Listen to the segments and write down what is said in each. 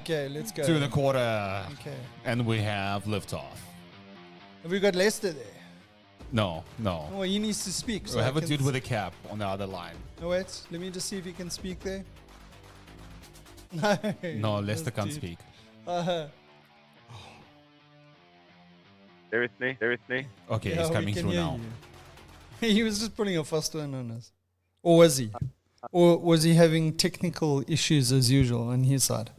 Okay, let's go. 2.25. Okay. And we have liftoff. Have we got Lester there? No. Oh, he needs to speak. We have a dude with a cap on the other line. No, wait. Let me just see if he can speak there. No. No, Lester can't dude. speak. Seriously? Okay, Yeah, he's we coming can through hear now. you. He was just putting a fast one on us. Or was he? Or was he having technical issues as usual on his side?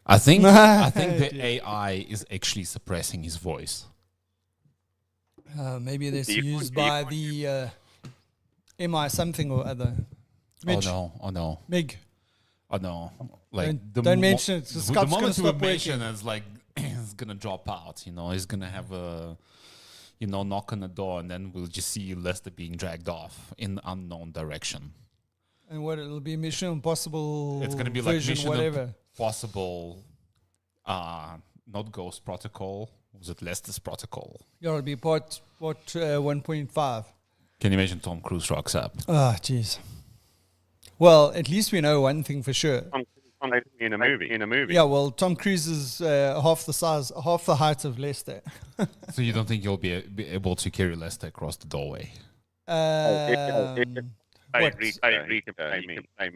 I think the Dude. AI is actually suppressing his voice. Maybe that's You can't- used you by can't- the MI something or other. Mitch, Oh no. Mig. Oh no. Like Don't mention it, 'cause The Scott's gonna moment we stop mention working. it's like it's gonna drop out, He's gonna have a knock on the door, and then we'll just see Lester being dragged off in unknown direction. And what it'll be Mission Impossible. It's gonna be like version, Mission whatever. Impossible, not Ghost Protocol. Was it Lester's Protocol? Yeah, it'll be part 1.5. Can you imagine Tom Cruise rocks up? Oh, jeez. Well, at least we know one thing for sure. In a movie. Yeah, well, Tom Cruise is half the height of Lester. So you don't think you'll be able to carry Lester across the doorway? What?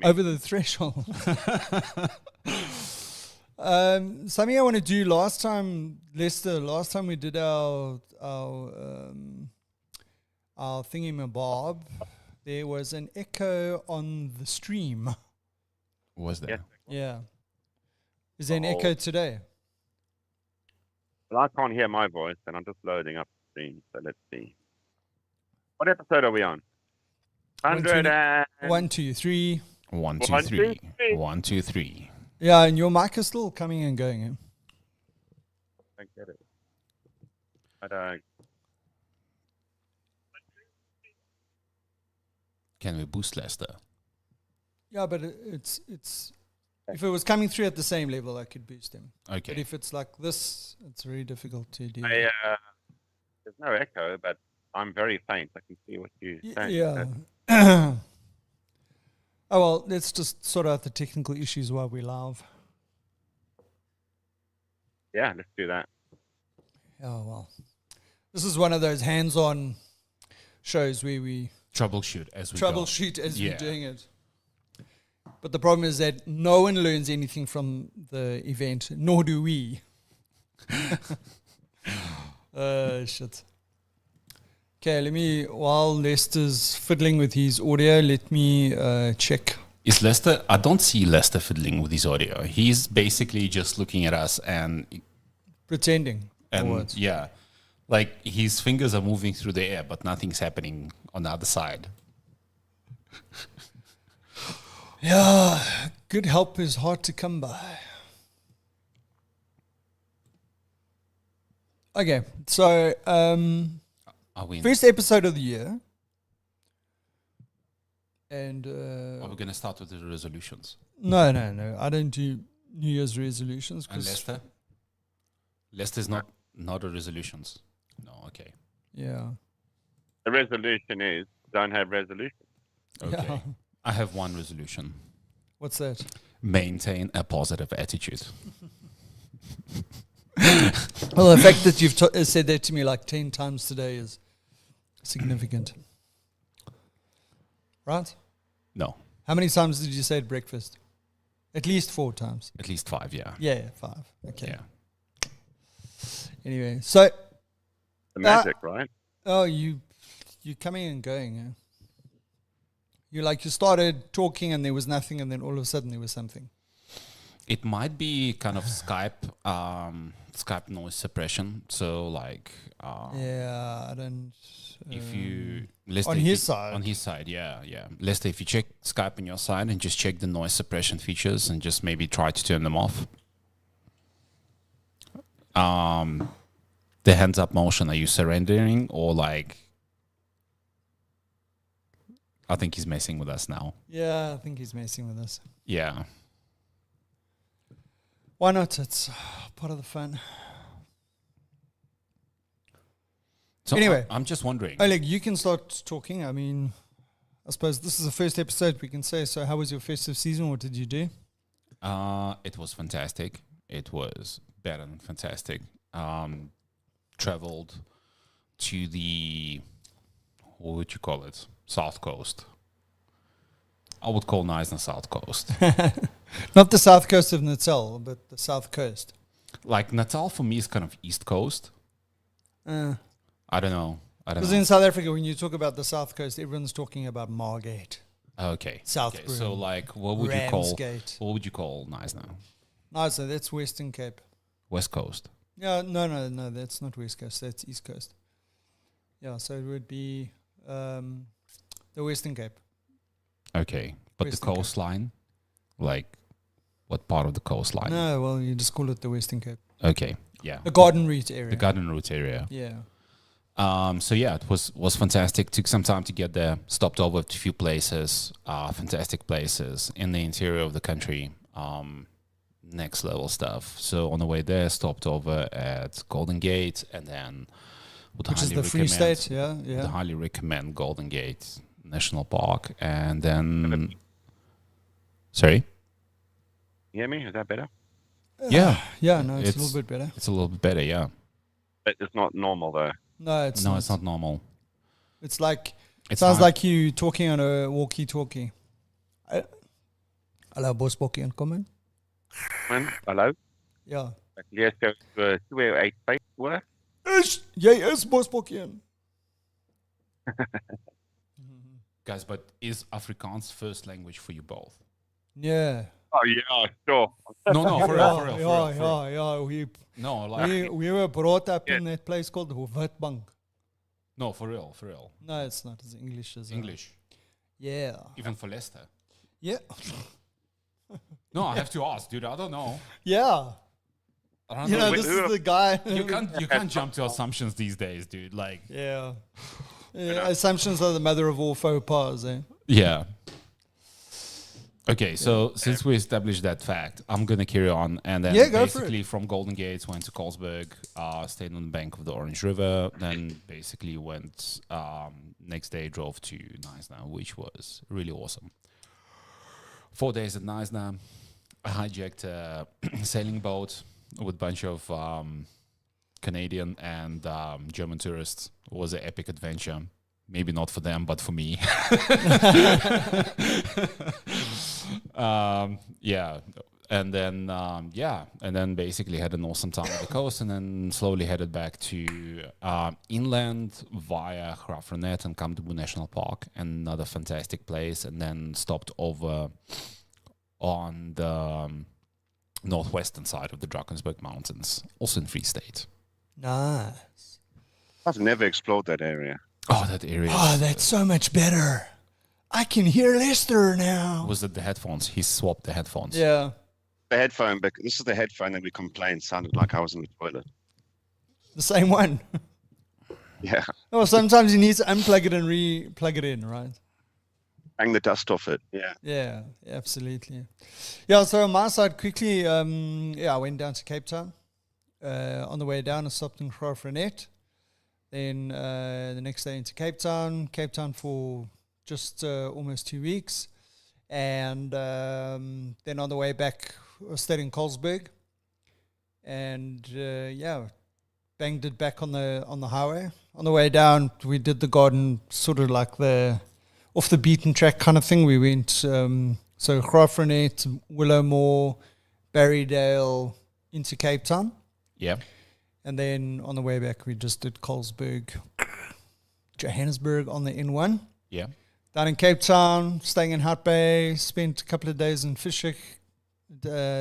Over the threshold. Something I want to do last time, Lester. Last time we did our thingy-mabob, there was an echo on the stream. Was there? Yeah. Is there an echo today? Well, I can't hear my voice, and I'm just loading up the screen. So let's see. What episode are we on? 100 and 1, 2, 3. 1, 2, 3. 1, 2, 3. Yeah, and your mic is still coming and going. Eh? I don't get it. I don't. Can we boost Lester? Yeah, but it's if it was coming through at the same level, I could boost him. Okay. But if it's like this, it's very difficult to do. There's no echo, but I'm very faint. I can see what you're saying. Yeah. Oh, well, let's just sort out the technical issues while we live. Yeah, let's do that. Oh, well. This is one of those hands-on shows where we Troubleshoot as we go. troubleshoot as we're Yeah. doing it. But the problem is that no one learns anything from the event, nor do we. Shit. Okay, while Lester's fiddling with his audio, let me check. Is Lester? I don't see Lester fiddling with his audio. He's basically just looking at us and Pretending. or what? yeah, like his fingers are moving through the air, but nothing's happening on the other side. Yeah, good help is hard to come by. Okay, so Are we? first episode of the year. And Are we going to start with the resolutions? no, I don't do New Year's resolutions. And 'cause- Lester? Lester's not a resolutions. No, okay. Yeah. The resolution is don't have resolution. Okay. Yeah. I have one resolution. What's that? Maintain a positive attitude. Well, the fact that you've said that to me like 10 times today is significant. Right? No, How many times did you say at breakfast? At least 4 times. at least 5, yeah. Yeah, 5. Okay. Yeah. Anyway, so The magic, right? you're coming and going. Eh? You started talking and there was nothing, and then all of a sudden there was something. It might be kind of Skype noise suppression. So like, Yeah, I don't. if you Lester, on if his you- side. on his side, yeah. Lester, if you check Skype on your side and just check the noise suppression features and just maybe try to turn them off. The hands up motion, are you surrendering or like? I think he's messing with us now. Yeah, I think he's messing with us. Yeah. Why not? It's part of the fun. So Anyway. I'm just wondering. Oleg, you can start talking. I mean, I suppose this is the first episode we can say. So, how was your festive season? What did you do? It was fantastic. It was better than fantastic. Traveled to the, what would you call it? South Coast. I would call Neisner South Coast. Not the south coast of Natal, but the south coast. Like Natal for me is kind of East Coast. I don't know. Because in South Africa, when you talk about the south coast, everyone's talking about Margate. Okay. South Okay. So like, what would Ramsgate. What would you call Neisner? No, so that's Western Cape. West Coast. Yeah, no, that's not West Coast. That's East Coast. Yeah, so it would be the Western Cape. Okay. But Western the Cape. coastline? Like, what part of the coastline? No, well, you just call it the Western Cape. Okay. Yeah. The Garden Route area. The Garden Route area. Yeah. So yeah, it was fantastic. Took some time to get there. Stopped over at a few places, fantastic places in the interior of the country. Next level stuff. So on the way there, stopped over at Golden Gate, and then Which is the Free State, yeah. Would highly recommend Golden Gate National Park, and then. Sorry. You hear me? Is that better? Yeah. Yeah, no, it's a little bit better. It's a little bit better, yeah. But it's not normal though. No, it's not normal. It's like It sounds like you talking on a walkie-talkie. Hallo Bosbokkie en kom in. Hallo? Ja. Ek lees jou so 285 hoor. Jy is Bosbokkie in. Guys, but is Afrikaans first language for you both? Yeah. Oh yeah, sure. No, for real, for real. Yeah. No, like We were brought up in that place called Witbank. no, for real. No, it's not. It's English as well. English, Yeah. even for Leicester. Yeah. No, I have to ask, dude. I don't know. Yeah. I don't You know. know, this is the guy. You can't jump to assumptions these days, dude. Like, Yeah. Assumptions are the mother of all faux pas, eh? yeah. Okay, so since we established that fact, I'm gonna carry on, and then Yeah, go for basically from Golden Gates went to Colesberg, stayed on the bank of the Orange River, then basically went next day drove to Neisner, which was really awesome. 4 days at Neisner, I hijacked a sailing boat with a bunch of Canadian and German tourists. It was an epic adventure. Maybe not for them, but for me. Yeah, and then basically had an awesome time at the coast, and then slowly headed back to inland via Graaff-Reinet and Kamdeboe National Park, another fantastic place, and then stopped over on the northwestern side of the Drakensberg Mountains, also in Free State. Nice. I've never explored that area. Oh, that area. Oh, that's so much better. I can hear Lester now. Was it the headphones? He swapped the headphones. Yeah. The headphone, but this is the headphone that we complained sounded like I was in the toilet. The same one. Yeah. Oh, sometimes you need to unplug it and re-plug it in, right? Bang the dust off it. Yeah. Yeah, absolutely. Yeah, so on my side, quickly, I went down to Cape Town. On the way down, I stopped in Graaff-Reinet. Then the next day into Cape Town for just almost 2 weeks. And then on the way back, I stayed in Colesberg. And banged it back on the highway. On the way down, we did the garden, sort of like the off the beaten track kind of thing. We went so Graaff-Reinet, Willowmore, Barrydale into Cape Town. Yeah. And then on the way back, we just did Colesberg, Johannesburg on the N1. Yeah. Down in Cape Town, staying in Hout Bay, spent a couple of days in Fischhoek,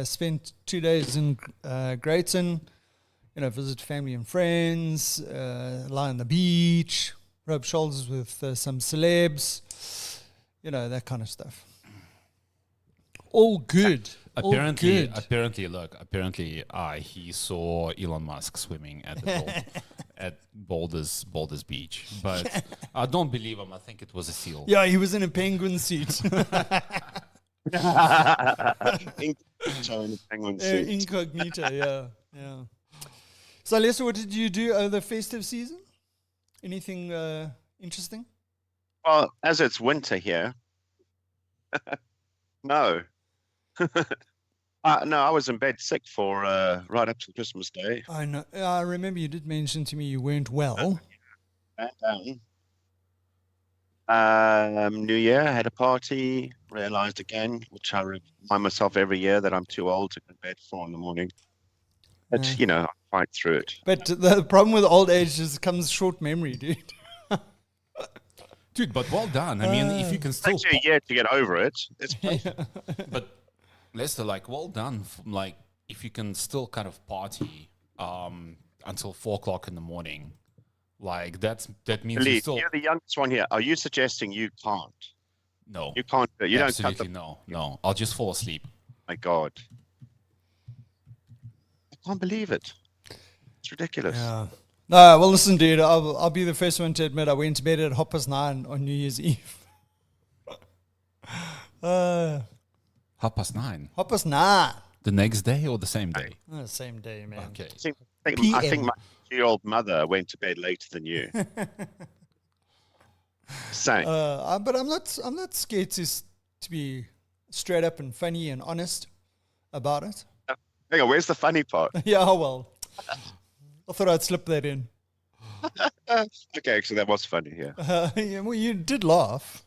spent 2 days in Greyton, visit family and friends, lie on the beach, rub shoulders with some celebs, that kind of stuff. All good. Apparently, he saw Elon Musk swimming at the at Boulders Beach, but I don't believe him. I think it was a seal. Yeah, he was in a penguin suit. Incognito, yeah. So, Lester, what did you do over the festive season? Anything interesting? Well, as it's winter here, no. No, I was in bed sick for right up to Christmas Day. I know. I remember you did mention to me you weren't well. And, New Year, I had a party, realized again, which I remind myself every year that I'm too old to go to bed 4 in the morning. But, Yeah. you know, I fight through it. But the problem with old age is it comes short memory, dude. Dude, but well done. I mean, if you can It still, takes you a year to get over it. It's but Lester, like, well done. Like, if you can still kind of party until 4 o'clock in the morning, like that means you Lee, still you're the youngest one here. Are you suggesting you can't? no, You can't. You don't cut absolutely no. I'll just fall asleep. My God. I can't believe it. It's ridiculous. Yeah. No, well, listen, dude. I'll be the first one to admit I went to bed at 9:30 on New Year's Eve. 9:30. 9:30. The next day or the same day? Same day, man. Okay. I think my 2-year-old mother went to bed later than you. Same. But I'm not scared to be straight up and funny and honest about it. Hang on, where's the funny part? Yeah, well, I thought I'd slip that in. Okay, actually, that was funny. Yeah, Yeah, well, you did laugh.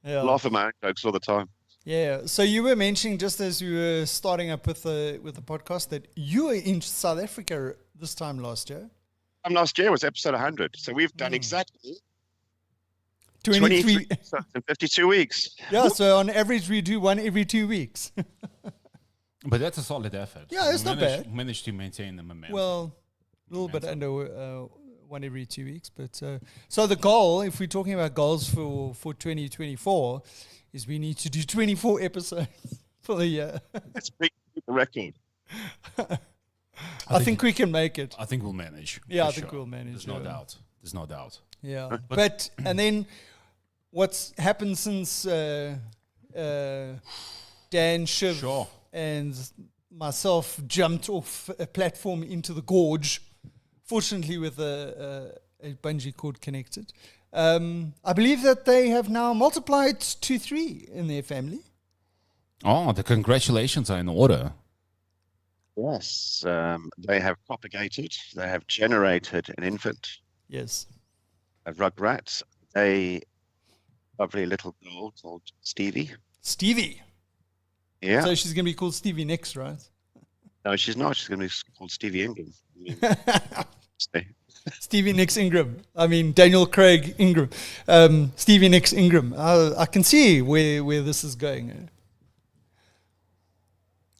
Yeah. I laugh at my own jokes all the time. Yeah. So you were mentioning just as we were starting up with the podcast that you were in South Africa this time last year. Last year was episode 100, so we've done exactly 23 episodes in 52 weeks. Yeah, so on average we do one every 2 weeks. But that's a solid effort. Yeah, it's not bad. Managed to maintain the momentum. Well, a little bit under one every 2 weeks, but so the goal, if we're talking about goals for 2024, is we need to do 24 episodes for the year. Let's break the record. I think we can make it. I think we'll manage. Yeah, for I think sure. we'll manage. There's no doubt. There's no doubt. Yeah, but and then what's happened since Dan, Shiv, Sure. and myself jumped off a platform into the gorge, fortunately with a bungee cord connected. I believe that they have now multiplied to 3 in their family. Oh, the congratulations are in order. Yes, they have propagated. They have generated an infant, Yes. a rugrat, a lovely little girl called Stevie. Stevie. Yeah. So she's going to be called Stevie next, right? No, she's not. She's going to be called Stevie Ingram. Stevie Nicks Ingram. I mean, Daniel Craig Ingram. Stevie Nicks Ingram. I can see where this is going.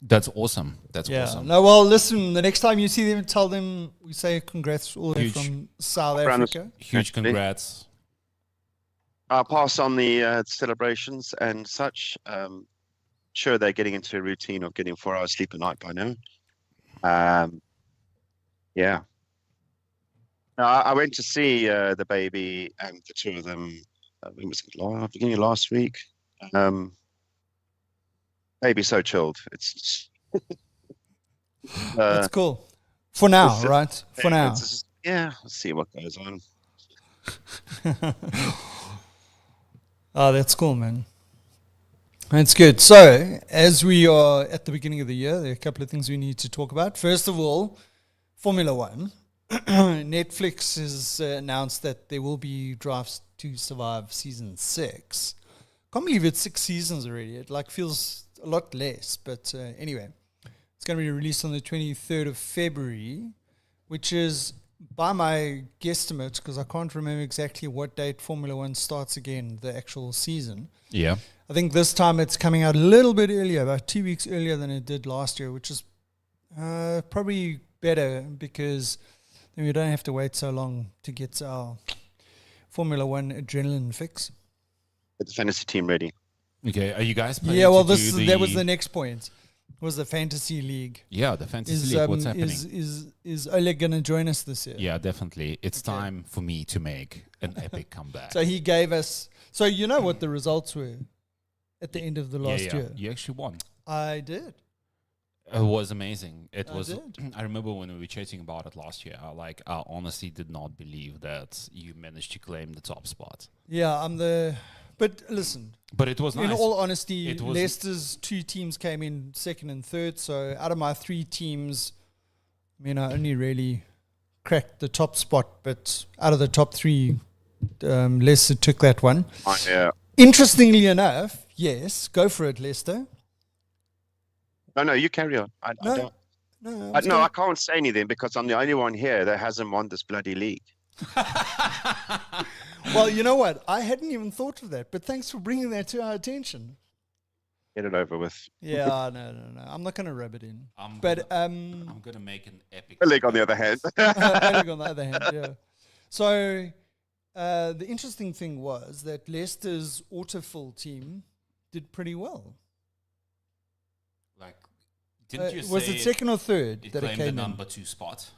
That's awesome. That's Yeah. awesome. No, well, listen, the next time you see them, tell them we say congrats all the way Huge. from South Around Africa. Huge congrats. I'll pass on the celebrations and such. Sure, they're getting into a routine of getting 4 hours sleep a night by now. Yeah. No, I went to see the baby and the two of them. When was it? Beginning of last week. Baby's so chilled. It's That's cool. For now, it's- right? For now. Yeah, let's see what goes on. Oh, that's cool, man. That's good. So, as we are at the beginning of the year, there are a couple of things we need to talk about. First of all, Formula One. Netflix has announced that there will be Drive to Survive season 6. Can't believe it's 6 seasons already. It feels a lot less, but anyway, it's going to be released on the 23rd of February, which is by my guesstimate, because I can't remember exactly what date Formula One starts again, the actual season. Yeah. I think this time it's coming out a little bit earlier, about 2 weeks earlier than it did last year, which is probably better because then we don't have to wait so long to get our Formula One adrenaline fix. Get the fantasy team ready. Okay. Are you guys planning Yeah, well, to do that was the next point. Was the fantasy league? Yeah, the fantasy league. What's happening? Is Oleg gonna join us this year? Yeah, definitely. It's time for me to make an epic comeback. So he gave us. So you know what the results were at the end of the last year. You actually won. I did. It was amazing. It I was. did. I remember when we were chatting about it last year. I honestly did not believe that you managed to claim the top spot. Yeah, I'm the But listen, But it was nice. in all honesty, It was- Leicester's 2 teams came in second and third. So out of my 3 teams, I mean, I only really cracked the top spot. But out of the top 3, Leicester took that one. Yeah. Interestingly enough, yes, go for it, Leicester. No, you carry on. I No, don't. no, I can't say anything because I'm the only one here that hasn't won this bloody league. Well, you know what? I hadn't even thought of that, but thanks for bringing that to our attention. Get it over with. Yeah, no. I'm not going to rub it in. I'm But I'm gonna make an epic. The league, on the other hand. Oleg on the other hand, yeah. So the interesting thing was that Leicester's autofill team did pretty well. Like, didn't you say Was it second or third it that it claimed the came in? number 2 spot?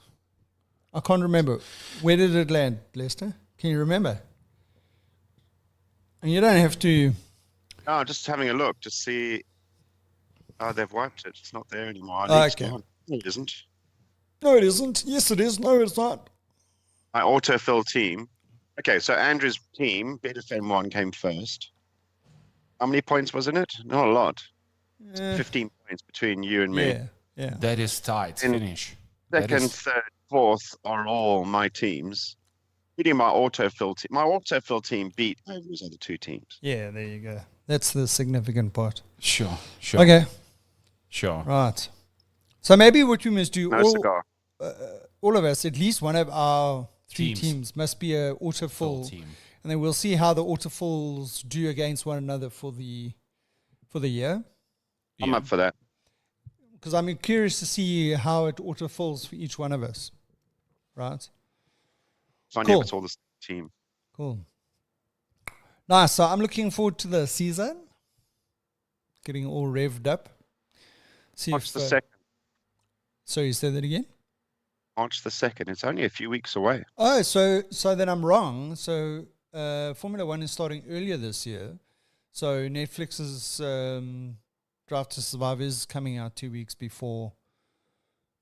I can't remember. Where did it land, Leicester? Can you remember? And you don't have to. No, just having a look to see. Oh, they've wiped it. It's not there anymore. Our Oh, league's okay. gone. No, it isn't. No, it isn't. Yes, it is. No, it's not. My autofill team. Okay, so Andrew's team, BetFM 1 came first. How many points was in it? Not a lot. 15 points between you and me. Yeah. That is tight. In Finish. That Second, is- third, fourth are all my teams. Beating my autofill team. My autofill team beat those other 2 teams. Yeah, there you go. That's the significant part. Sure. Okay, Sure. right. So maybe what we must do, No cigar. all of us, at least one of our 3 Teams. teams must be a Full autofill, team. and then we'll see how the autofills do against one another for the year. I'm Yeah. up for that. Because I'm curious to see how it autofills for each one of us. Right? Funny Cool. if it's all the same team. Cool. Nice. So I'm looking forward to the season. Getting all revved up. See March if the 2nd. So you said that again? March the 2nd. It's only a few weeks away. Oh, so then I'm wrong. So Formula One is starting earlier this year. So Netflix's Drive to Survive is coming out 2 weeks before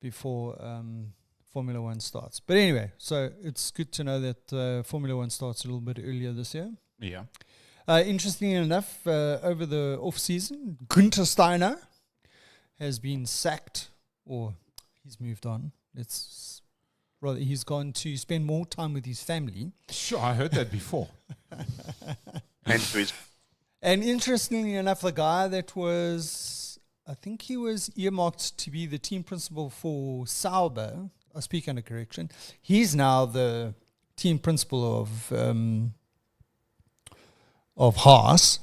Formula One starts. But anyway, so it's good to know that Formula One starts a little bit earlier this year. Yeah. Interestingly enough, over the off season, Günther Steiner has been sacked, or he's moved on. He's gone to spend more time with his family. Sure. I heard that before. And so he's And interestingly enough, the guy that was, I think he was earmarked to be the team principal for Sauber, I speak under correction, he's now the team principal of Haas.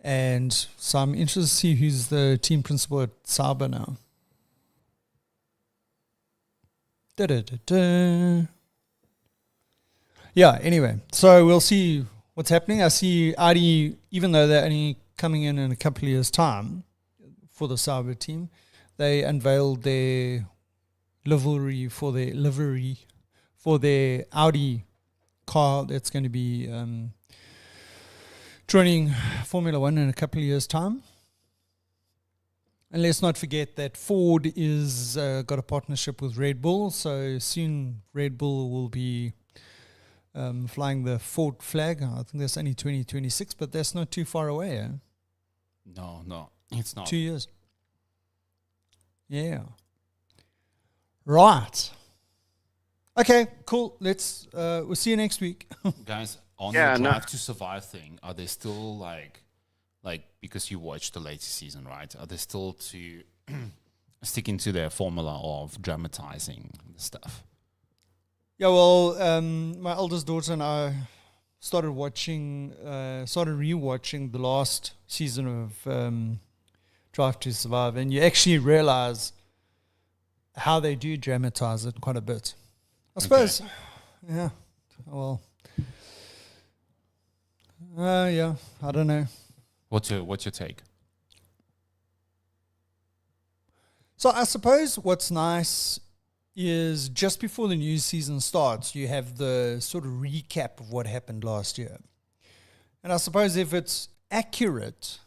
And so I'm interested to see who's the team principal at Sauber now. Da-da-da-da. Yeah, anyway, so we'll see what's happening. I see Audi, even though they're only coming in a couple of years' time for the Sauber team, they unveiled their livery for their Audi car that's going to be joining Formula One in a couple of years' time. And let's not forget that Ford is got a partnership with Red Bull, so soon Red Bull will be flying the Ford flag. I think that's only 2026, but that's not too far away. Eh? No, it's not. 2 years. Yeah. Right. Okay, cool. We'll see you next week. Guys, on Yeah, the no. Drive to Survive thing, are they still like because you watched the latest season, right? Are they still to sticking to their formula of dramatizing the stuff? Yeah, well, my eldest daughter and I started rewatching the last season of Drive to Survive, and you actually realize how they do dramatize it quite a bit. I suppose, yeah. Well, yeah. I don't know. What's your take? So I suppose what's nice is just before the new season starts, you have the sort of recap of what happened last year. And I suppose if it's accurate,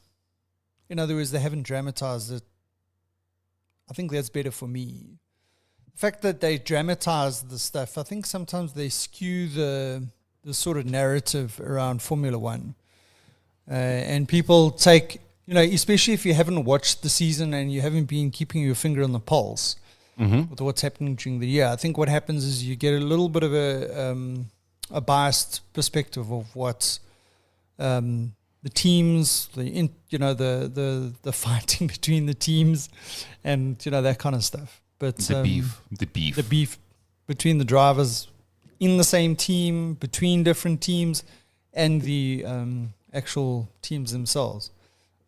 in other words, they haven't dramatized it, I think that's better for me. The fact that they dramatize the stuff, I think sometimes they skew the sort of narrative around Formula One. and people take, especially if you haven't watched the season and you haven't been keeping your finger on the pulse with what's happening during the year. I think what happens is you get a little bit of a biased perspective of what the teams, the fighting between the teams, and that kind of stuff. But The beef between the drivers in the same team, between different teams, and the actual teams themselves.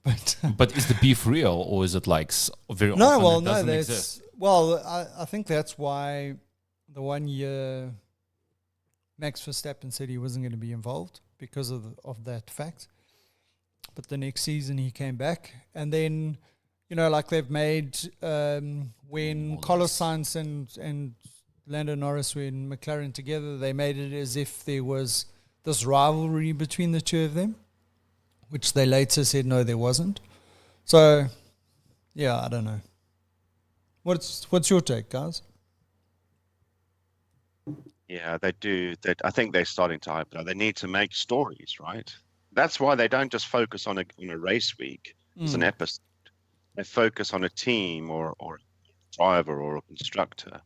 But But is the beef real, or is it like very no, often well, it no, doesn't that's exist? well. I think that's why the 1 year Max Verstappen said he wasn't going to be involved because of that fact. But the next season he came back, and then like they've made when Carlos Sainz and Lando Norris were in McLaren together, they made it as if there was this rivalry between the two of them, which they later said no, there wasn't. So, yeah, I don't know. What's your take, guys? Yeah, they do. I think they're starting to hype it up. They need to make stories, right? That's why they don't just focus on a race week as an episode. They focus on a team or a driver or a constructor.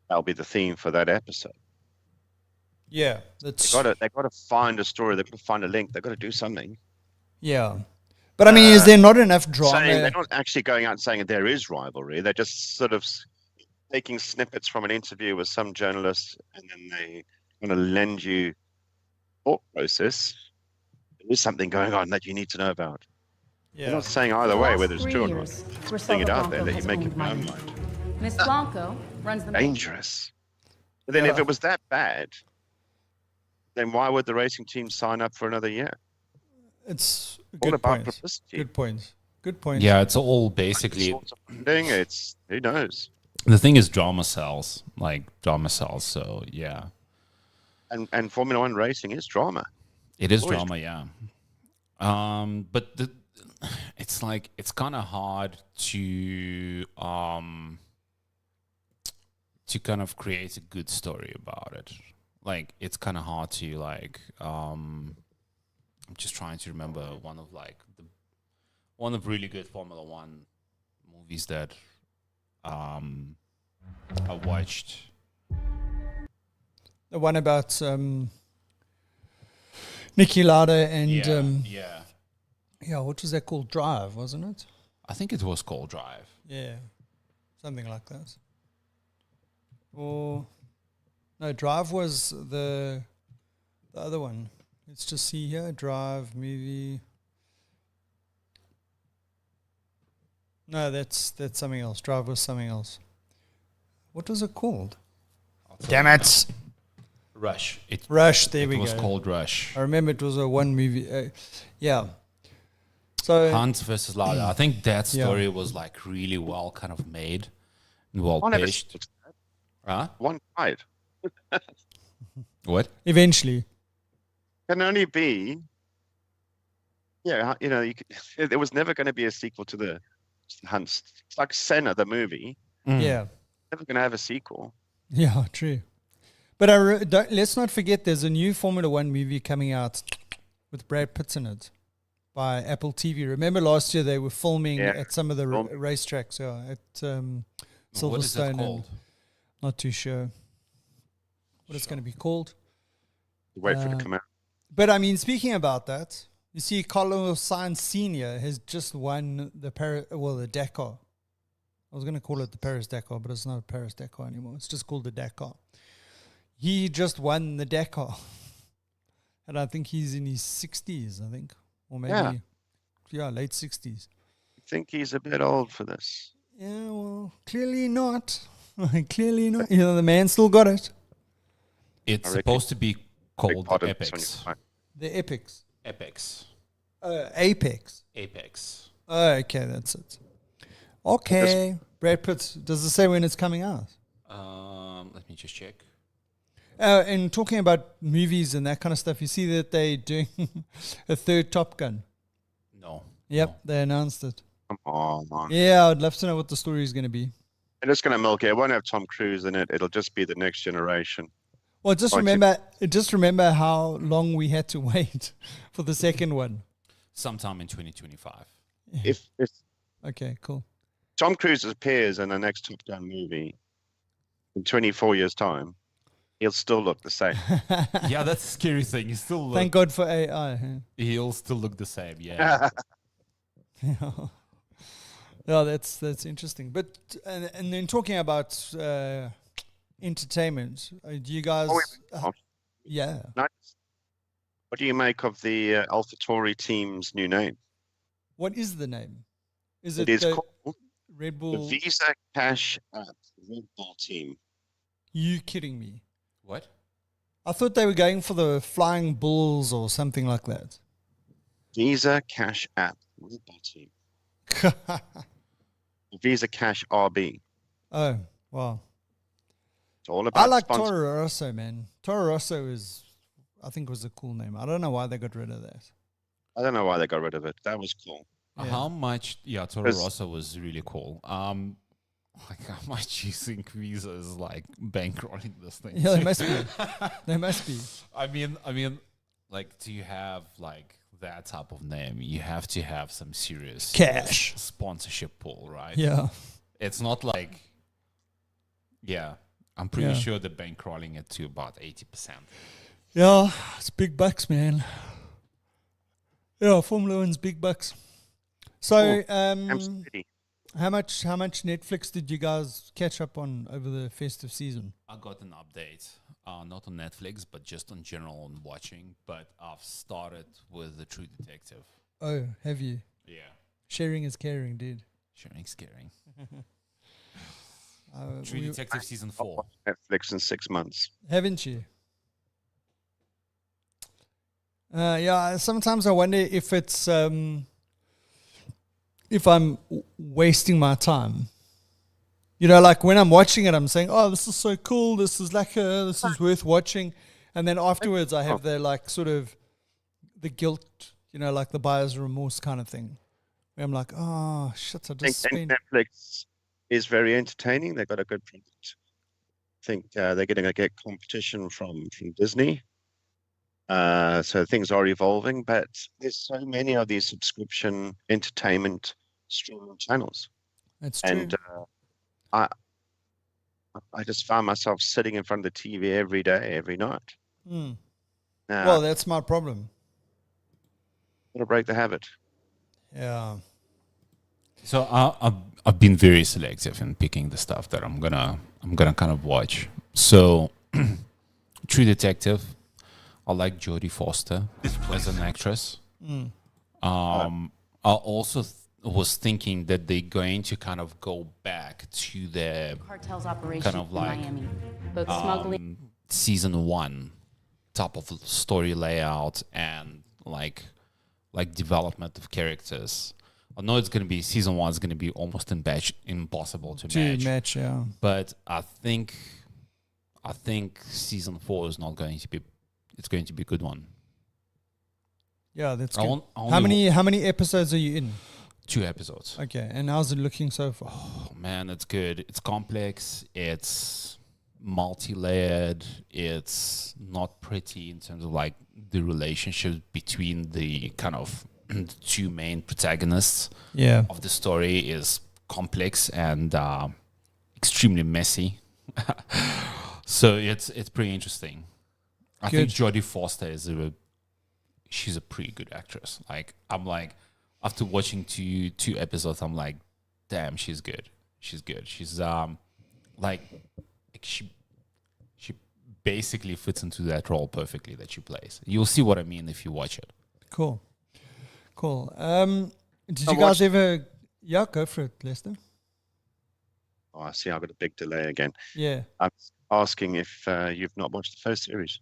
That'll be the theme for that episode. Yeah, that's They got to find a story. They've got to find a link. They've got to do something. yeah. But I mean, is there not enough drama? They're not actually going out and saying there is rivalry. They're just sort of taking snippets from an interview with some journalist, and then they want to lend you thought process. There is something going on that you need to know about. They're not saying either way whether it's true or not. Just putting it out there that you make your own mind. Miss Blanco runs the Dangerous. But then if it was that bad, then why would the racing team sign up for another year? It's a All good about point. publicity. Good point. Yeah, it's all basically. It's who knows. The thing is, drama sells. So yeah, And Formula One racing is drama. it is Always drama. Yeah. But it's like it's kind of hard to kind of create a good story about it. Like it's kind of hard to I'm just trying to remember one of really good Formula One movies that I watched. The one about Niki Lauda and what was that called? Drive, wasn't it? I think it was called Drive. Yeah, something like that. Or no, Drive was the other one. Let's just see here. Drive movie. No, that's something else. Drive was something else. What was it called? Damn it! Rush. Rush. There we go. It was called Rush. I remember it was a one movie. Yeah. So Hunt versus Lauda. I think that story was like really well kind of made and well pitched. Huh? One side What? eventually, can only be. Yeah, there was never going to be a sequel to the Hunts. It's like Senna, the movie. yeah, Never going to have a sequel. yeah, true. But let's not forget, there's a new Formula One movie coming out with Brad Pitt in it by Apple TV. Remember last year they were filming at some of the racetracks at Silverstone. What is that called? Not too sure what it's going to be called. Wait for it to come out. But I mean, speaking about that, you see, Carlos Sainz Senior has just won the Dakar. I was going to call it the Paris Dakar, but it's not a Paris Dakar anymore. It's just called the Dakar. He just won the Dakar, and I think he's in his 60s. I think, or maybe late 60s. I think he's a bit old for this. Yeah, well, clearly not. Clearly not. The man still got it. It's supposed to be called the Epics. The Epics. Epics. Apex. Apex. Oh, okay, that's it. Okay. Brad Pitt, does it say when it's coming out? Let me just check. And talking about movies and that kind of stuff, you see that they're doing a third Top Gun. No. Yep, No. they announced it. Come on. Yeah, I'd love to know what the story is going to be. They're just going to milk it. It won't have Tom Cruise in it. It'll just be the next generation. Well, just remember how long we had to wait for the second one. sometime in 2025. If Okay, cool. Tom Cruise appears in the next Top Gun movie in 24 years' time, he'll still look the same. Yeah, that's a scary thing. He still Thank God for AI. Huh? he'll still look the same. Yeah. Yeah, that's interesting. But and then talking about entertainment, do you guys? Yeah. Nice. What do you make of the AlphaTauri team's new name? What is the name? Is It it is the called Red the Bull? Visa Cash App Red Bull Team. You kidding me? What? I thought they were going for the Flying Bulls or something like that. Visa Cash App Red Bull Team. Visa Cash RB. Oh, wow. It's all about I like sponsor- Toro Rosso, man. Toro Rosso I think was a cool name. I don't know why they got rid of that. I don't know why they got rid of it. That was cool. Yeah. How much? Yeah, Toro 'Cause- Rosso was really cool. Like how much you think Visa is like bankrolling this thing? Yeah, they must be. They must be. I mean, like, do you have like that type of name? You have to have some serious Cash. sponsorship pull, right? Yeah. It's not like, yeah, I'm pretty Yeah. sure they're bankrolling it to about 80%. Yeah, it's big bucks, man. Yeah, Formula One's big bucks. So, Amsterdam City. how much Netflix did you guys catch up on over the festive season? I got an update, not on Netflix, but just on general on watching. But I've started with The True Detective. Oh, have you? Yeah, Sharing is caring, dude. sharing scaring. Uh, True we- Detective season I'll 4. watch Netflix in 6 months. Haven't you? Yeah, sometimes I wonder if it's if I'm wasting my time. You know, like when I'm watching it, I'm saying, "Oh, this is so cool. This is lekker. This is worth watching." And then afterwards, I have the like sort of the guilt, you know, like the buyer's remorse kind of thing, where I'm like, "Oh shit, I just I think spent." Netflix is very entertaining. They've got a good product. I think they're going to get competition from Disney. So things are evolving, but there's so many of these subscription entertainment streaming channels, It's true. and I just found myself sitting in front of the TV every day, every night. Mm. Now, Well, that's my problem. I'm gonna break the habit. Yeah. So I've been very selective in picking the stuff that I'm gonna kind of watch. So True Detective, I like Jodie Foster as an actress. Mm. I also was thinking that they're going to kind of go back to their Cartel's operation kind of in like Miami. Both smuggling. season 1 type of story layout and like development of characters. I know it's going to be season 1 is going to be almost impossible to match. Yeah. But I think season 4 is not going to be. It's going to be a good one. Yeah, that's I good. won't- I only How many episodes are you in? 2 episodes. Okay, and how's it looking so far? Oh, man, it's good. It's complex. It's multi-layered. It's not pretty in terms of like the relationship between the kind of the 2 main protagonists Yeah. of the story is complex and extremely messy. So it's pretty interesting. I think Jodie Foster she's a pretty good actress. Like I'm like after watching two episodes, I'm like, damn, she's good. She's good. She's like she basically fits into that role perfectly that she plays. You'll see what I mean if you watch it. Cool. Did you guys ever? Yeah, go for it, Lester. Oh, I see. I've got a big delay again. Yeah, I'm asking if you've not watched the first series.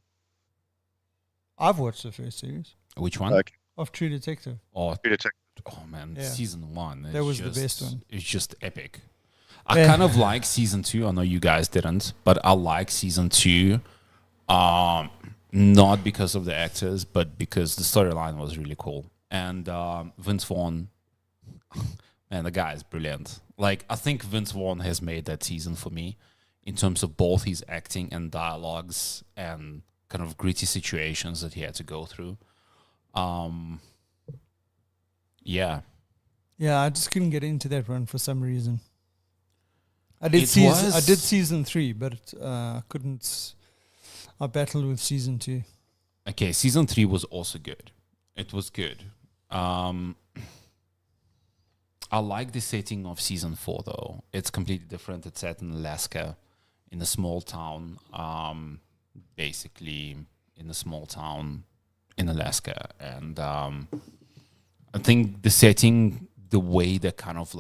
I've watched the first series Which one? Okay. of True Detective. Oh, True Detective. oh man, Yeah. season 1. That was the best one. It's just epic. I Yeah. kind of like season 2. I know you guys didn't, but I like season 2. Not because of the actors, but because the storyline was really cool. And Vince Vaughn, man, the guy is brilliant. Like I think Vince Vaughn has made that season for me in terms of both his acting and dialogues and kind of gritty situations that he had to go through. Yeah. Yeah, I just couldn't get into that one for some reason. I did It I did season 3, but I couldn't. I battled with season 2. Okay, season 3 was also good. It was good. I like the setting of season 4 though. It's completely different. It's set in Alaska, in a small town. Basically, in a small town in Alaska, and I think the setting, the way they kind of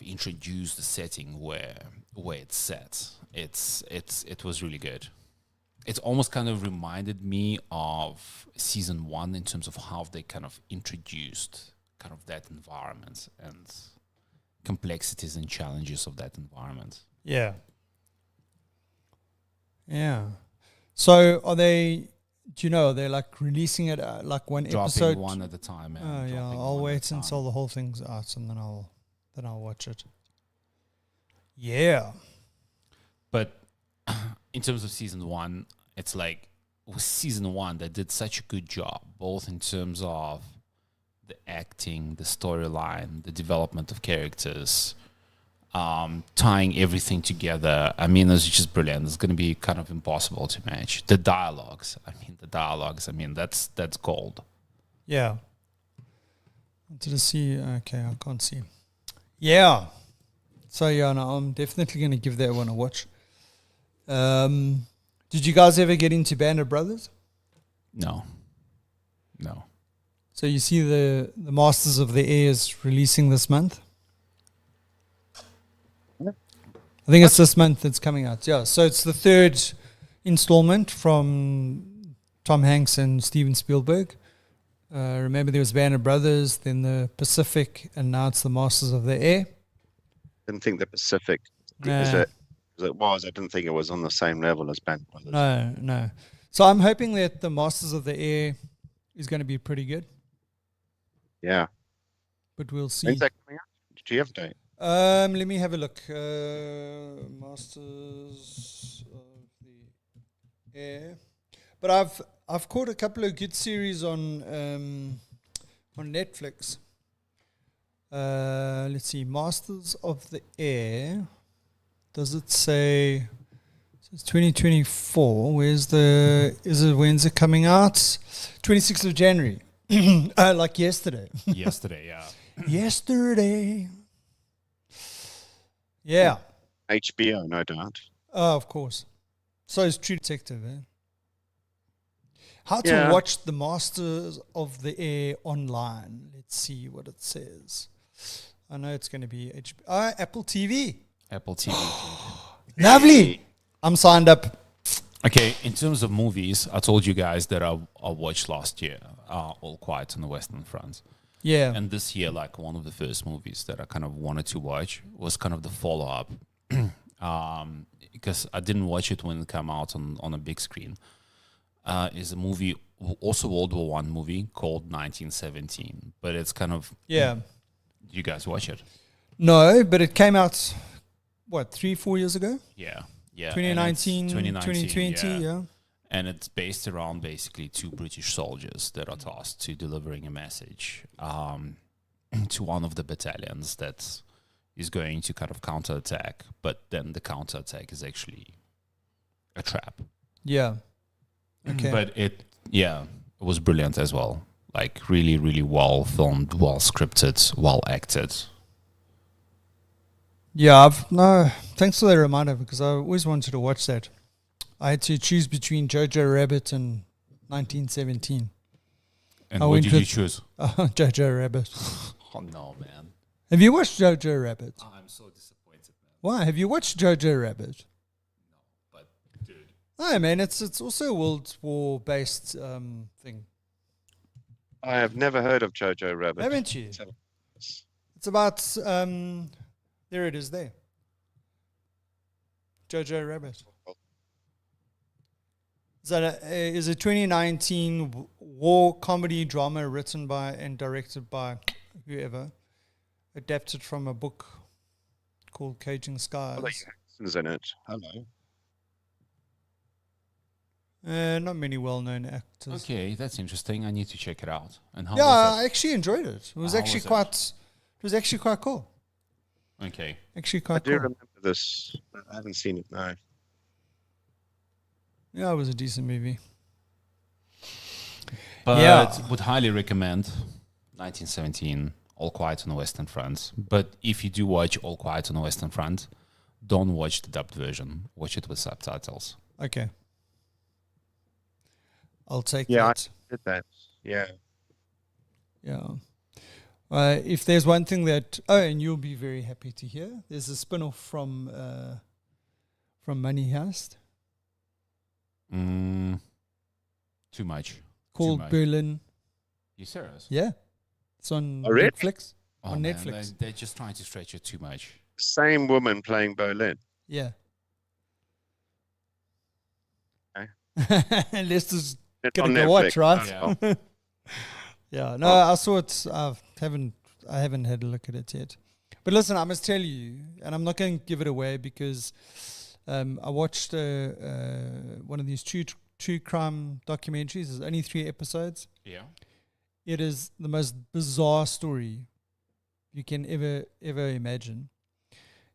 introduced the setting where it's set, it was really good. It almost kind of reminded me of season 1 in terms of how they kind of introduced kind of that environment and complexities and challenges of that environment. Yeah. Yeah. So are they? Do you know? They're like releasing it like one Dropping episode. one at a time. Oh yeah. I'll wait until the whole thing's out, and then I'll watch it. Yeah. But in terms of season 1, it's like with season 1, they did such a good job, both in terms of the acting, the storyline, the development of characters, tying everything together. I mean, it's just brilliant. It's going to be kind of impossible to match. The dialogues, that's gold. Yeah. Wanted to see. Okay, I can't see. Yeah. So yeah, no, I'm definitely going to give that one a watch. Did you guys ever get into Band of Brothers? No. So you see the Masters of the Air is releasing this month. I think it's this month it's coming out. Yeah. So it's the 3rd installment from Tom Hanks and Steven Spielberg. Remember there was Band of Brothers, then the Pacific, and now it's the Masters of the Air. Didn't think the Pacific, as it was, I didn't think it was on the same level as Band of Brothers. No. So I'm hoping that the Masters of the Air is going to be pretty good. Yeah. But we'll see. When's that coming out? Do you have a date? Let me have a look. Masters of the Air. But I've caught a couple of good series on Netflix. Let's see. Masters of the Air. Does it say? It's 2024. When's it coming out? 26th of January. Like yesterday. Yesterday, yeah. Yesterday. Yeah. HBO, no doubt. Oh, of course. So is True Detective, eh? How to watch the Masters of the Air online. Let's see what it says. I know it's going to be HBO. Apple TV. Apple TV. Lovely. I'm signed up. Okay, in terms of movies, I told you guys that I watched last year, All Quiet on the Western Front. Yeah. And this year, like one of the first movies that I kind of wanted to watch was kind of the follow-up. Because I didn't watch it when it came out on a big screen. Is a movie, also World War I movie called 1917. But it's kind of... Yeah. You guys watch it? No, but it came out, 3-4 years ago? Yeah. 2019, 2020, yeah. And it's based around basically 2 British soldiers that are tasked to delivering a message to one of the battalions that is going to kind of counterattack, but then the counterattack is actually a trap. Yeah. Okay. But it was brilliant as well. Like really, really well filmed, well scripted, well acted. Yeah, thanks for the reminder because I always wanted to watch that. I had to choose between Jojo Rabbit and 1917. And what did you choose? Jojo Rabbit. Oh no, man. Have you watched Jojo Rabbit? I'm so disappointed, man. Why? Have you watched Jojo Rabbit? No, but dude. Oh man, it's also a World War based thing. I have never heard of Jojo Rabbit. Haven't you? It's about there it is there. Jojo Rabbit. Is a 2019 war comedy drama written by and directed by whoever, adapted from a book called Caging Skies. Jackson's in it. Hello. Not many well-known actors. Okay, that's interesting. I need to check it out. And how Yeah, was I actually enjoyed it. It was How actually was it? quite. It was actually quite cool. that? Okay. Actually I quite do cool. remember this. I haven't seen it now. Yeah, it was a decent movie. But Yeah. would highly recommend 1917, All Quiet on the Western Front. But if you do watch All Quiet on the Western Front, don't watch the dubbed version. Watch it with subtitles. Okay. I'll take Yeah, that. Did that? Yeah. Yeah. If there's one thing that, and you'll be very happy to hear, there's a spin-off from Money Heist Too much. called much. Berlin. You serious? Yeah, it's on Oh, really? Netflix. Oh, On man, Netflix. They're just trying to stretch it too much. Same woman playing Berlin. Yeah. Okay. Let's just It's get a on go watch, Netflix. right? Yeah. Yeah. No, I saw it. I haven't had a look at it yet. But listen, I must tell you, and I'm not going to give it away because I watched one of these true crime documentaries. There's only 3 episodes. Yeah. It is the most bizarre story you can ever imagine.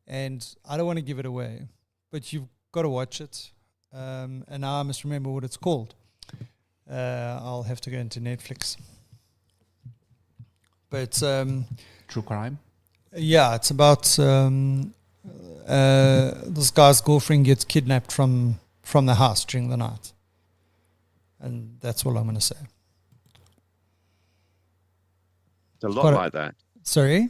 And I don't want to give it away, but you've got to watch it. And now I must remember what it's called. I'll have to go into Netflix. But True crime? yeah, it's about this guy's girlfriend gets kidnapped from the house during the night. And that's all I'm going to say. There's a lot Quite a- like that. Sorry?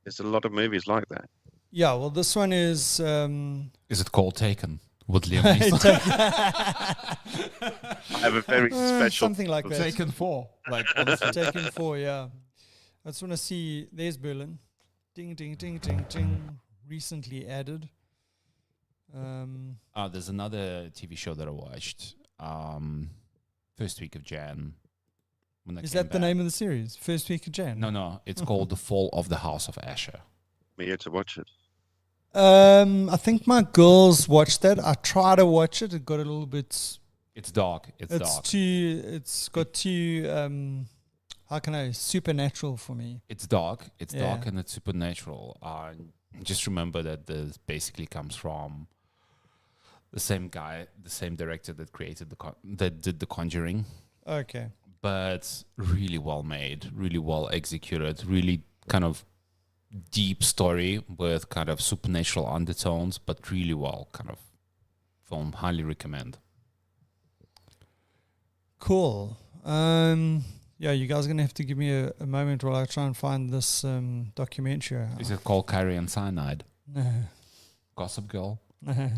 There's a lot of movies like that. Yeah, well, this one is... Is it called Taken? With Liam Neeson? I have a very special. something like that. Taken 4. Like, honestly. Taken 4, yeah. I just want to see... There's Berlin. Ding, ding, ding, ding, ding. Recently added. There's another TV show that I watched. First week of Jan. When I Is came that the back. name of the series? First week of Jan? No. It's called The Fall of the House of Asher. Me here to watch it. I think my girls watched that. I tried to watch it. It got a little bit... It's dark. It's dark. It's got too... how can I... Supernatural for me. It's dark. It's Yeah. dark and it's supernatural. Just remember that this basically comes from the same guy, the same director that created that did The Conjuring. Okay. But really well made, really well executed, really kind of deep story with kind of supernatural undertones, but really well kind of film. Highly recommend. Cool. Yeah, you guys are going to have to give me a moment while I try and find this documentary. Is it called Carrie and Cyanide? No. Gossip Girl? No.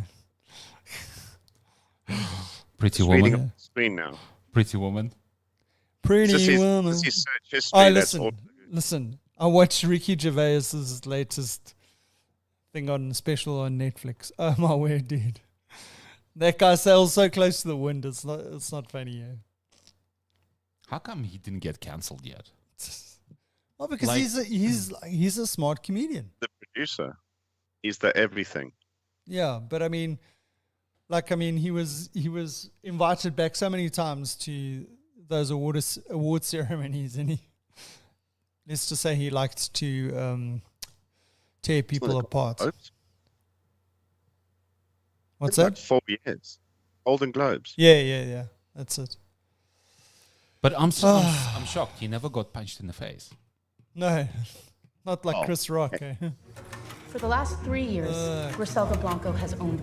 Pretty It's reading Woman? on the screen now. Pretty Woman? Pretty This is woman. this is search history. Oh, That's all. listen. I watched Ricky Gervais's latest thing on special on Netflix. Oh my word, dude! That guy sails so close to the wind. It's not funny. Yeah. How come he didn't get cancelled yet? Oh, because Like- he's a smart comedian. The producer. He's the everything. Yeah, but I mean, he was invited back so many times to those award ceremonies, and let's just say he liked to tear people apart. Globes? What's It's like that? 4 years. Golden Globes. Yeah. That's it. But I'm shocked he never got punched in the face. No, not like Oh. Chris Rock. Eh? For the last 3 years, Griselda Blanco has owned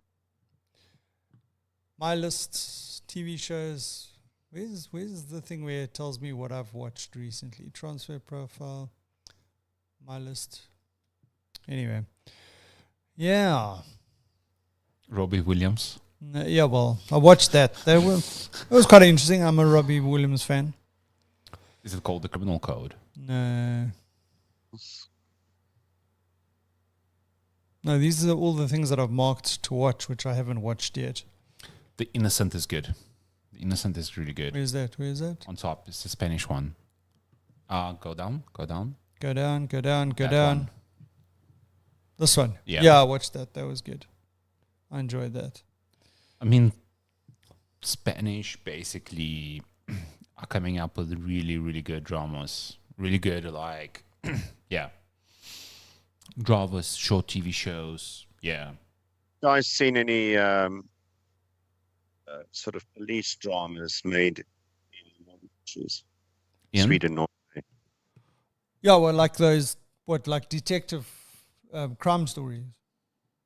My list, TV shows. Where's the thing where it tells me what I've watched recently? Transfer profile. My list. Anyway. Yeah. Robbie Williams. Yeah, well, I watched that. It was quite interesting. I'm a Robbie Williams fan. Is it called The Criminal Code? No. No, these are all the things that I've marked to watch, which I haven't watched yet. The Innocent is good. The Innocent is really good. Where's that? On top, it's the Spanish one. Go down. Go down. Go That down. one. This one. Yeah. Yeah, I watched that. That was good. I enjoyed that. I mean, Spanish basically are coming up with really, really good dramas. Really good, like, yeah. Dramas, short TV shows. Yeah. Guys, seen any sort of police dramas made in countries? Ian? Sweden, Norway. Yeah, well, like those, like detective crime stories,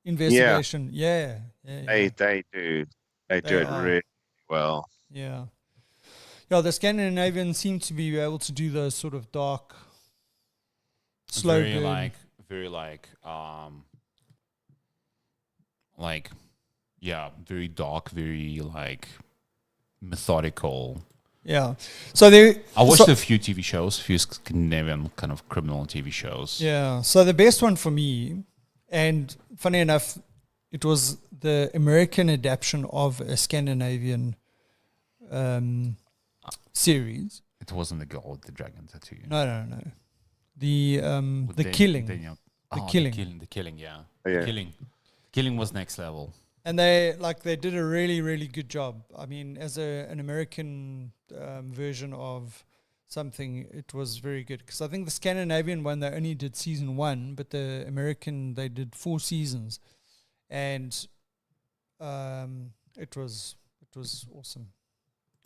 investigation. Yeah. They do They it are. really well. Yeah. Yeah, the Scandinavians seem to be able to do those sort of dark, slow very burn. very dark, very like methodical. Yeah. So they. I watched a few TV shows, a few Scandinavian kind of criminal TV shows. Yeah. So the best one for me, and funny enough, it was the American adaptation of a Scandinavian series. It wasn't the girl with the dragon tattoo. No. The With killing. Daniel. The Oh, killing. The killing, yeah. Yeah. The killing was next level. And they did a really, really good job. I mean, as an American version of something, it was very good. Because I think the Scandinavian one, they only did season 1, but the American, they did 4 seasons. And it was awesome.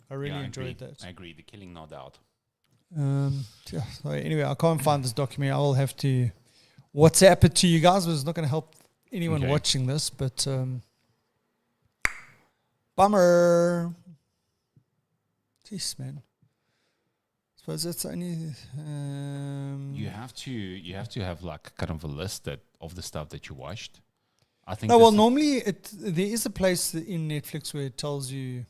I really enjoyed that. I agree. The killing, no doubt. Yeah. So anyway, I can't find this documentary. I will have to WhatsApp it to you guys, but it's not going to help anyone watching this. But bummer. Jeez, man. Suppose that's only. You have to have like kind of a list of the stuff that you watched. I think. No, well, normally there is a place in Netflix where it tells you.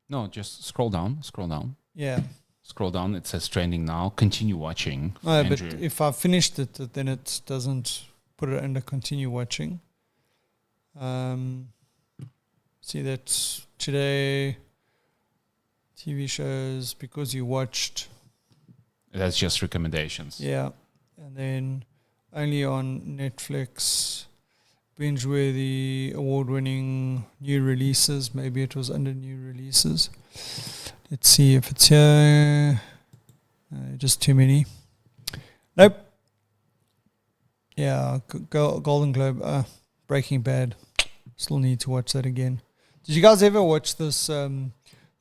No, just scroll down. Yeah. Scroll down. It says trending now. Continue watching. No, but if I finished it, then it doesn't put it under continue watching. See that today, TV shows, because you watched. That's just recommendations. Yeah. And then only on Netflix, binge-worthy, award-winning new releases. Maybe it was under new releases. Let's see if it's here. Just too many. Nope. Yeah, Golden Globe. Breaking Bad. Still need to watch that again. Did you guys ever watch this, The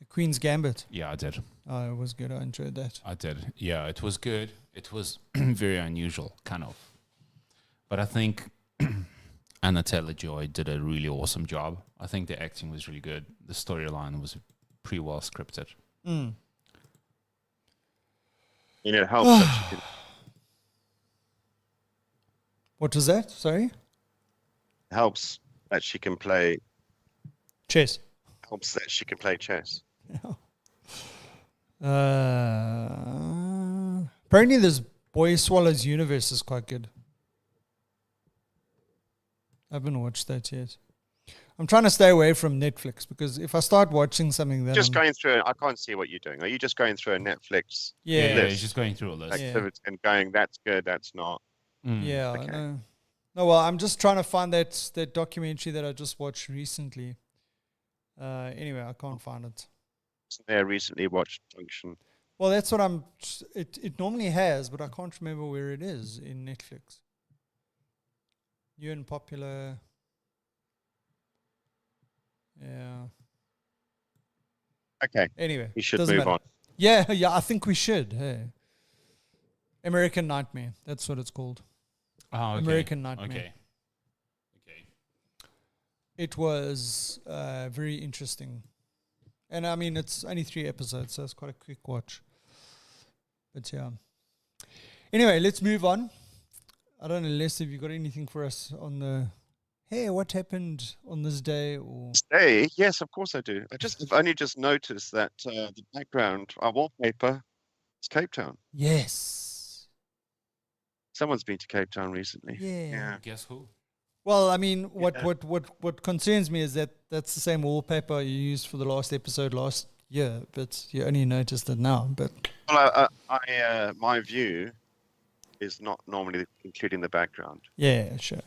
Queen's Gambit? Yeah, I did. Oh, it was good. I enjoyed that. I did. Yeah, it was good. It was very unusual, kind of. But I think Anna Taylor-Joy did a really awesome job. I think the acting was really good. The storyline was pretty well scripted. Mm. And it helps that she can, What was that? Sorry? helps that she can play Chess. chess. Apparently this Boy Swallows Universe is quite good. I haven't watched that yet. I'm trying to stay away from Netflix because if I start watching something, then Just going through. I can't see what you're doing. Are you just going through a Netflix yeah, It's just going through a list. activity and going, that's good, that's not? yeah. Okay. No, well, I'm just trying to find that documentary that I just watched recently. Anyway, I can't find it. I recently watched Function. Well, that's what it normally has, but I can't remember where it is in Netflix. New and popular. Yeah. Okay, Anyway, you should doesn't move matter. on. Yeah, I think we should. Hey. American Nightmare. That's what it's called. Oh, okay. American Nightmare. Okay. It was very interesting. And I mean, it's only 3 episodes, so it's quite a quick watch. But yeah. Anyway, let's move on. I don't know, Les, if you got anything for us on the, hey, what happened on this day? Or Hey, yes, of course I do. I've only just noticed that the background, our wallpaper, is Cape Town. yes. Someone's been to Cape Town recently. Yeah. Guess who? Well, I mean, Yeah. what concerns me is that that's the same wallpaper you used for the last episode last year, but you only noticed it now. But Well, my view is not normally including the background. yeah, sure.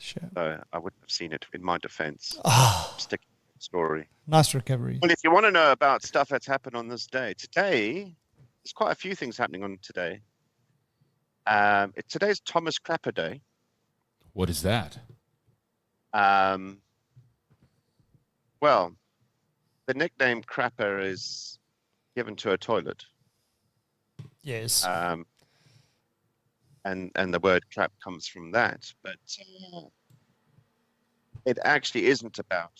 Sure. So I wouldn't have seen it in my defense. Ah, Sticking to the story. nice recovery. Well, if you want to know about stuff that's happened on this day, today, there's quite a few things happening on today. Today's Thomas Crapper Day. What is that? Well, the nickname Crapper is given to a toilet. Yes. And the word crap comes from that. But it actually isn't about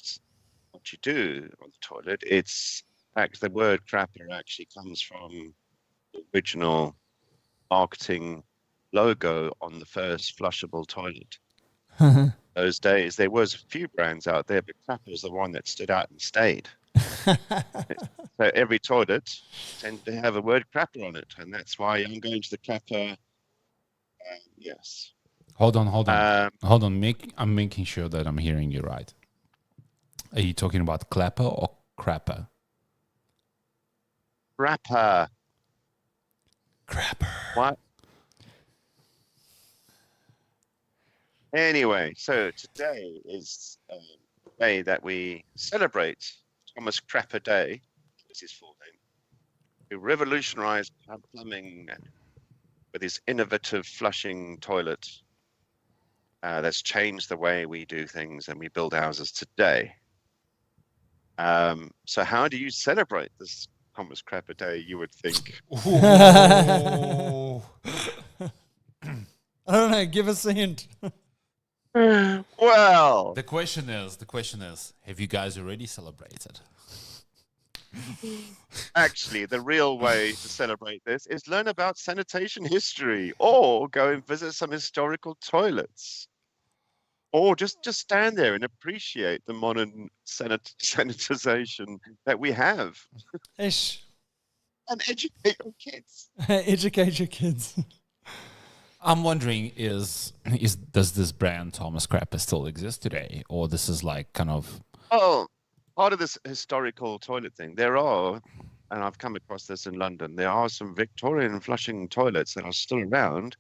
what you do on the toilet. It's the word crapper actually comes from the original marketing logo on the first flushable toilet. Those days, there was a few brands out there, but Crapper is the one that stood out and stayed. So every toilet tends to have a word Crapper on it, and that's why I'm going to the Crapper. Yes. Hold on. I'm making sure that I'm hearing you right. Are you talking about clapper or crapper? Crapper. Crapper. What? Anyway, so today is a day that we celebrate Thomas Crapper Day. That's his full name. Who revolutionized plumbing with his innovative flushing toilet. That's changed the way we do things and we build houses today. So how do you celebrate this Thomas Crapper Day, you would think? I don't know. Give us a hint. Well, The question is, have you guys already celebrated? actually, the real way to celebrate this is learn about sanitation history or go and visit some historical toilets. Or just stand there and appreciate the modern sanitization that we have. Ish. And educate your kids. Educate your kids. I'm wondering, does this brand Thomas Crapper still exist today, or this is like kind of? Oh, part of this historical toilet thing, there are, and I've come across this in London, there are some Victorian flushing toilets that are still around,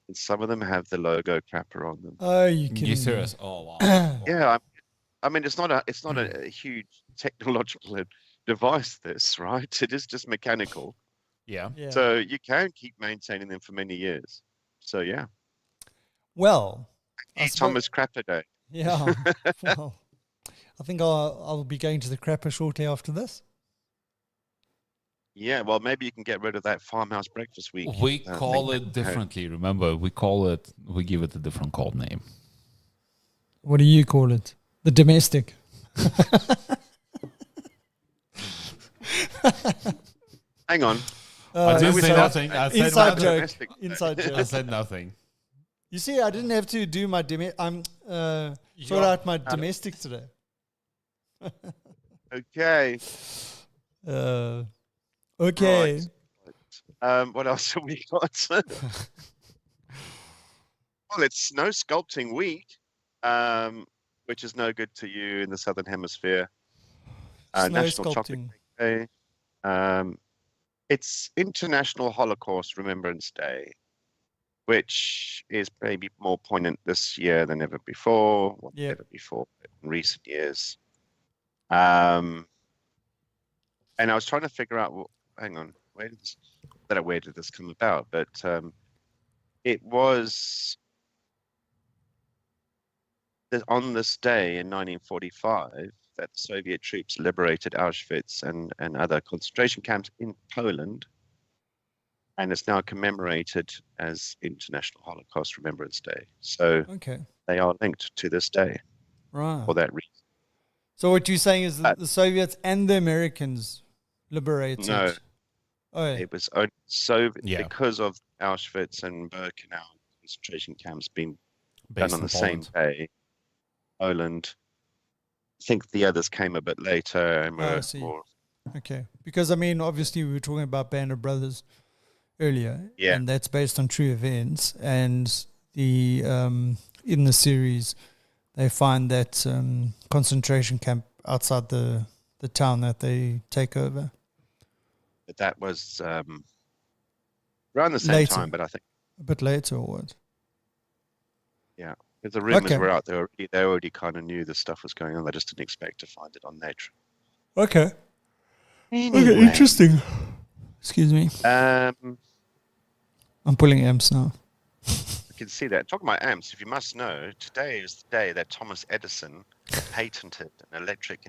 and some of them have the logo Crapper on them. Oh, you kidding You me? serious? Oh wow! Yeah, I mean, it's not a huge technological device. This, right? It is just mechanical. Yeah. Yeah. So you can keep maintaining them for many years. So yeah, Well, I Thomas Crapper Day. Yeah. Well, I think I'll be going to the Crapper shortly after this. Yeah, well, maybe you can get rid of that farmhouse breakfast week. We call it differently. Remember, we give it a different code name. What do you call it? The domestic. Hang on. I didn't say inside- nothing. I said Inside nothing. joke. Domestic. Inside I joke. said nothing. You see, I didn't have to do my sort out my domestic today. Okay. Okay. Right. What else have we got? Well, it's snow sculpting week, which is no good to you in the Southern Hemisphere. Snow National Chocolate sculpting. Cake Day. It's International Holocaust Remembrance Day, which is maybe more poignant this year than ever before. Well, Yep. ever before in recent years. And I was trying to figure out. Well, hang on, where did this come about? But it was on this day in 1945 that the Soviet troops liberated Auschwitz and other concentration camps in Poland, and it's now commemorated as International Holocaust Remembrance Day. So Okay. they are linked to this day Right. for that reason. So what you're saying is that the Soviets and the Americans liberated. No. Oh, yeah. It was only Yeah. because of Auschwitz and Birkenau concentration camps being Based done on in the same Poland. day. Poland. I think the others came a bit later and Oh, I were see. more. Okay. Because, I mean, obviously we were talking about Band of Brothers earlier. Yeah. And that's based on true events. And the in the series, they find that concentration camp outside the town that they take over. But that was around the same Later. time, but I think A bit later or what? Yeah. Because the rumors Okay. were out there. They already kind of knew this stuff was going on. They just didn't expect to find it on nature. Okay. Anyway, Okay, interesting. Excuse me. Um, I'm pulling amps now. I can see that. Talking about amps, if you must know, today is the day that Thomas Edison patented an electric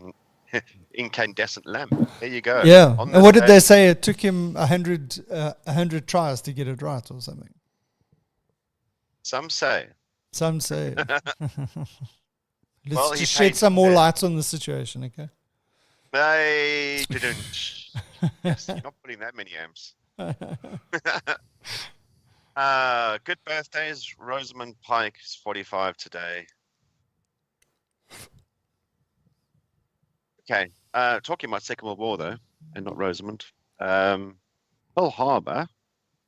incandescent lamp. There you go. Yeah. On And this what did day- they say? It took him 100 tries to get it right or something. Some say. Some say. Let's Well, he just shed some patented more it. lights on the situation, okay? They didn't. Yes, you're not putting that many amps. Good birthdays. Rosamund Pike is 45 today. Okay. Talking about Second World War, though, and not Rosamund. Pearl Harbor,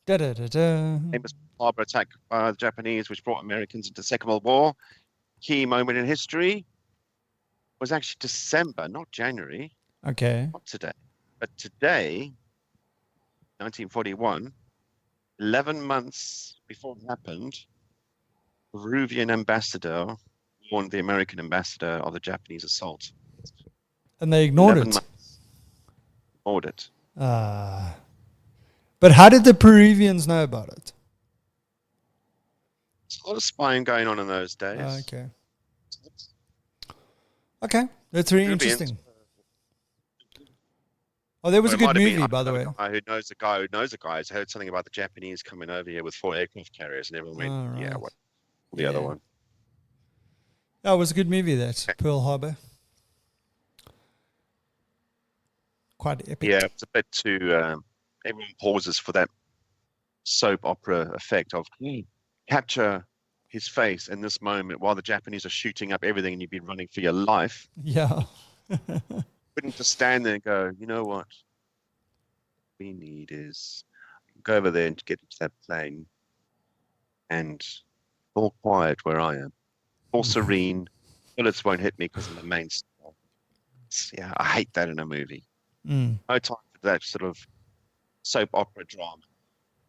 Da-da-da-da. famous harbor attack by the Japanese, which brought Americans into the Second World War. Key moment in history was actually December, not January, Okay. not today. But today, 1941, 11 months before it happened, the Peruvian ambassador warned the American ambassador of the Japanese assault. And they ignored 11 it. months. Ignored it. But how did the Peruvians know about it? There's a lot of spying going on in those days. Okay. Okay. That's very Peruvians- interesting. Oh, that was a Or it good might have been, movie, I by the know way. a guy who knows a guy who knows a guy who's heard something about the Japanese coming over here with 4 aircraft carriers, and everyone went, Oh, yeah, right. what? The other Yeah. one. That was a good movie, that. Pearl Harbor. Quite epic. Yeah, it's a bit too. Everyone pauses for that soap opera effect of capture his face in this moment while the Japanese are shooting up everything and you've been running for your life. Yeah. Couldn't just stand there and go, you know what? We need is go over there and get into that plane and all quiet where I am. All serene. Bullets won't hit me because I'm the main star. Yeah, I hate that in a movie. Mm. No time for that sort of soap opera drama.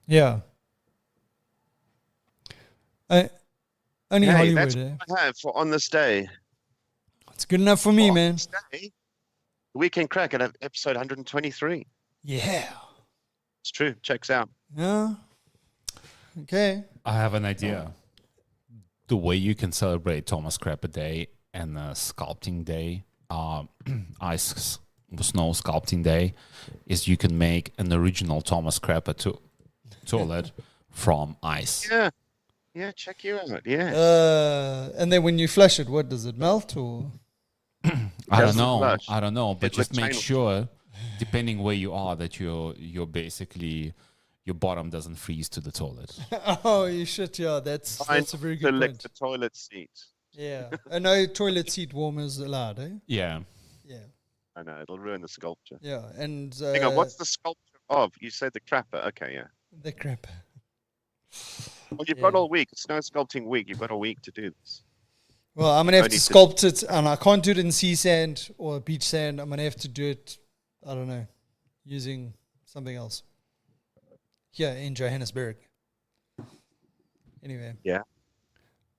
Yeah. Only Hey, Hollywood, that's eh? what I have for on this day. It's good enough for me, On man. this day, the Weekend Crack at episode 123. Yeah. It's true. Checks out. Yeah. Okay. I have an idea. The way you can celebrate Thomas Crapper Day and Sculpting Day, ice snow sculpting day, is you can make an original Thomas Crapper toilet from ice. Yeah. Yeah, check you out. Yeah. And then when you flush it, what does it melt or? I doesn't don't know. flush. I don't know. But It looks just make painful. sure, depending where you are, that you're basically your bottom doesn't freeze to the toilet. Oh, you shit! Yeah, that's a very good Select point. the toilet seat. Yeah, I know toilet seat warmers allowed, eh? Yeah. Yeah, I know, it'll ruin the sculpture. yeah, and Hang on, what's the sculpture of? You said the crapper. Okay, yeah. the crap? Well, you've Yeah. got all week. It's snow sculpting week. You've got a week to do this. Well, I'm gonna have Only to to- sculpt it, and I can't do it in sea sand or beach sand. I'm gonna have to do it. I don't know, using something else. Here in Johannesburg. Anyway.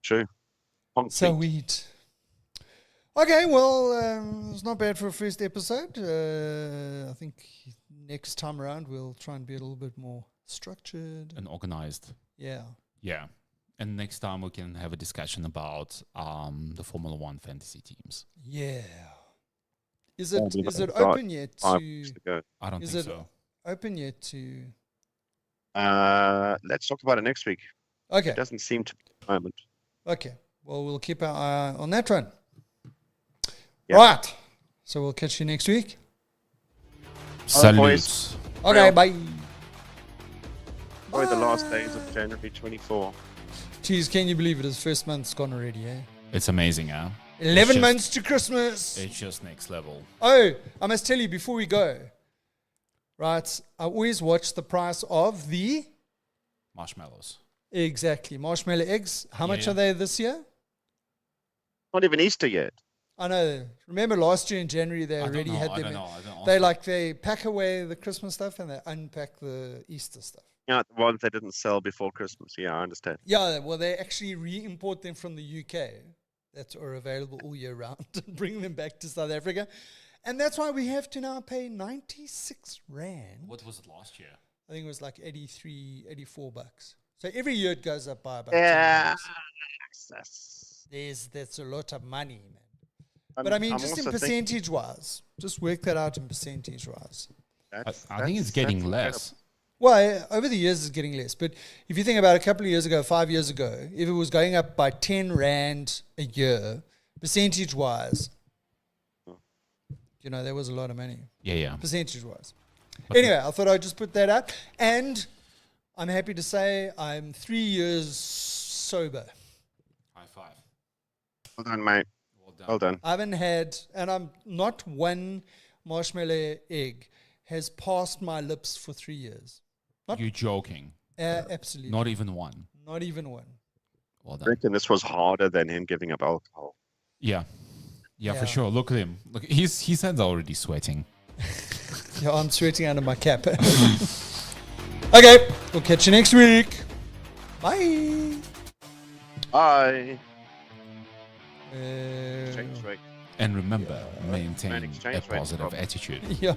True. Concrete. So we'd. Okay, well, it's not bad for a first episode. I think next time around we'll try and be a little bit more structured. And organized. Yeah. Yeah. And next time we can have a discussion about the Formula One fantasy teams. Yeah. Is Yeah, it we've is it got open yet 5 to weeks to go. I don't Is think it- so. open yet to? Let's talk about it next week. Okay. It doesn't seem to be at the moment. Okay. Well, we'll keep our eye on that one. Yeah. Right. So we'll catch you next week. Salutes. Okay. Well. Bye. Probably the last days of January 24. Jeez, can you believe it? His first month's gone already, eh? It's amazing, huh? 11 just- months to Christmas. It's just next level. Oh, I must tell you before we go, right? I always watch the price of the Marshmallows. exactly marshmallow eggs. How much Yeah. are they this year? Not even Easter yet. I know. Remember last year in January they I don't already know, had I them. don't know. I don't They pack away the Christmas stuff and they unpack the Easter stuff. Yeah, the ones they didn't sell before Christmas. Yeah, I understand. Yeah, well, they actually re-import them from the UK that are available all year round and bring them back to South Africa. And that's why we have to now pay 96 Rand. What was it last year? I think it was like 83, 84 bucks. So every year it goes up by about Yeah, $10. That's a lot of money, man. I'm- But I mean, I'm just in also thinking percentage-wise, just work that out in percentage-wise. I think it's getting less. Well, over the years, it's getting less. But if you think about a couple of years ago, 5 years ago, if it was going up by 10 Rand a year, percentage-wise, you know, there was a lot of money, Yeah. percentage-wise. But Anyway, I thought I'd just put that out. And I'm happy to say I'm 3 years sober. High five. Well done, mate. Well done. I haven't had, and I'm not one marshmallow egg has passed my lips for 3 years. You're joking. Absolutely. Not even one. Not even one. Well I done. reckon this was harder than him giving up alcohol. Yeah, Yeah. for sure. Look at him. Look, his hands are already sweating. Yeah, I'm sweating under my cap. Okay, we'll catch you next week. Bye. Bye. Uh, Exchange rate. And remember, maintain exchange a rate positive problem. attitude. yeah.